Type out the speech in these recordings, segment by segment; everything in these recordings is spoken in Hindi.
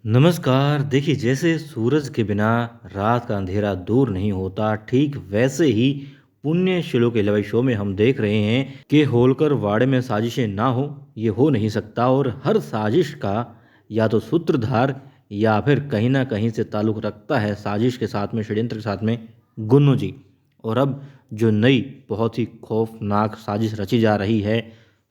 नमस्कार। देखिए, जैसे सूरज के बिना रात का अंधेरा दूर नहीं होता, ठीक वैसे ही पुण्यशीलों के लवाई शो में हम देख रहे हैं कि होलकर वाड़े में साजिशें ना हो, ये हो नहीं सकता। और हर साजिश का या तो सूत्रधार या फिर कहीं ना कहीं से ताल्लुक रखता है साजिश के साथ में, षड्यंत्र के साथ में, गुन्नू जी। और अब जो नई बहुत ही खौफनाक साजिश रची जा रही है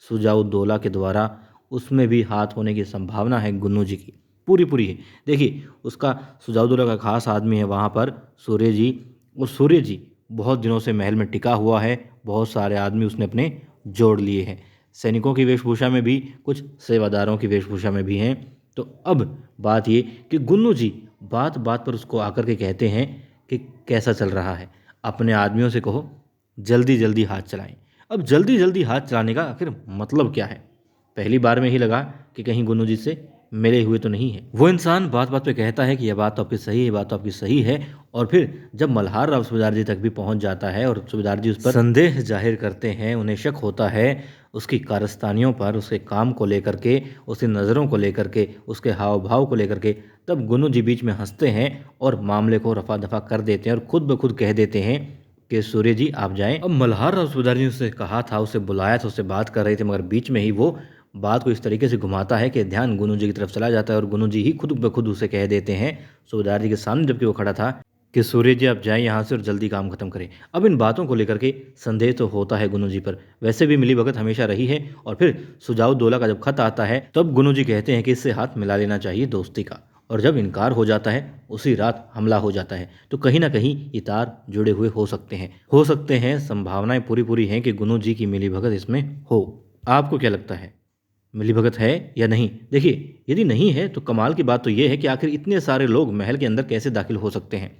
सुजाउद्दौला के द्वारा, उसमें भी हाथ होने की संभावना है गुन्नू जी की, पूरी पूरी है। देखिए, उसका सुजाउद्दौला का खास आदमी है वहाँ पर, सूर्य जी। और सूर्य जी बहुत दिनों से महल में टिका हुआ है, बहुत सारे आदमी उसने अपने जोड़ लिए हैं, सैनिकों की वेशभूषा में भी, कुछ सेवादारों की वेशभूषा में भी हैं। तो अब बात ये कि गुन्नू जी बात बात पर उसको आकर के कहते हैं कि कैसा चल रहा है, अपने आदमियों से कहो जल्दी जल्दी हाथ चलाएं। अब जल्दी जल्दी हाथ चलाने का आखिर मतलब क्या है? पहली बार में ही लगा कि कहीं गुन्नू जी से मिले हुए तो नहीं है। वो इंसान बात बात पे कहता है कि यह बात तो आपकी सही है, बात तो आपकी सही है। और फिर जब मल्हार राव सूबेदार जी तक भी पहुंच जाता है और सूबेदार जी उस पर संदेह जाहिर करते हैं, उन्हें शक होता है उसकी कारस्तानियों पर, उसके काम को लेकर के, उसकी नज़रों को लेकर के, उसके हाव भाव को लेकर के, तब गुन्नू जी बीच में हंसते हैं और मामले को रफा दफा कर देते हैं और खुद ब खुद कह देते हैं कि सूर्य जी आप जाएं। अब मल्हार राव सूबेदार जी ने उससे कहा था, उसे बुलाया था, उससे बात कर रहे थे, मगर बीच में ही वो बात को इस तरीके से घुमाता है कि ध्यान गुन्नू जी की तरफ चला जाता है और गुन्नू जी ही खुद ब खुद उसे कह देते हैं सूबेदार जी के सामने, जबकि वो खड़ा था, कि सूर्य जी आप जाएं यहाँ से और जल्दी काम खत्म करें। अब इन बातों को लेकर के संदेह तो होता है गुन्नू जी पर, वैसे भी मिली भगत हमेशा रही है। और फिर सुजाउद्दौला का जब खत आता है तब गुन्नू जी कहते हैं कि इससे हाथ मिला लेना चाहिए दोस्ती का। और जब इनकार हो जाता है उसी रात हमला हो जाता है। तो कहीं ना कहीं ये तार जुड़े हुए हो सकते हैं, संभावनाएं पूरी पूरी हैं कि गुन्नू जी की मिली भगत इसमें हो। आपको क्या लगता है, मिलीभगत है या नहीं? देखिए, यदि नहीं है तो कमाल की बात तो ये है कि आखिर इतने सारे लोग महल के अंदर कैसे दाखिल हो सकते हैं?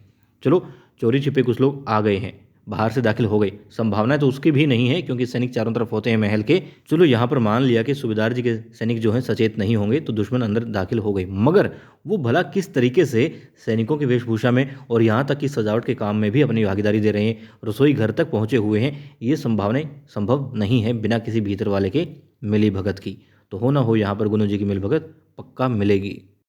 चलो, चोरी छिपे कुछ लोग आ गए हैं, बाहर से दाखिल हो गए, संभावना तो उसकी भी नहीं है क्योंकि सैनिक चारों तरफ होते हैं महल के। चलो, यहाँ पर मान लिया कि सूबेदार जी के सैनिक जो हैं सचेत नहीं होंगे तो दुश्मन अंदर दाखिल हो गए, मगर वो भला किस तरीके से सैनिकों की वेशभूषा में और यहाँ तक कि सजावट के काम में भी अपनी भागीदारी दे रहे हैं, रसोई घर तक पहुँचे हुए हैं, ये संभावनाएं संभव नहीं है बिना किसी भीतर वाले के मिली भगत की। तो हो ना हो यहाँ पर गुन्नू जी की मिल भगत पक्का मिलेगी।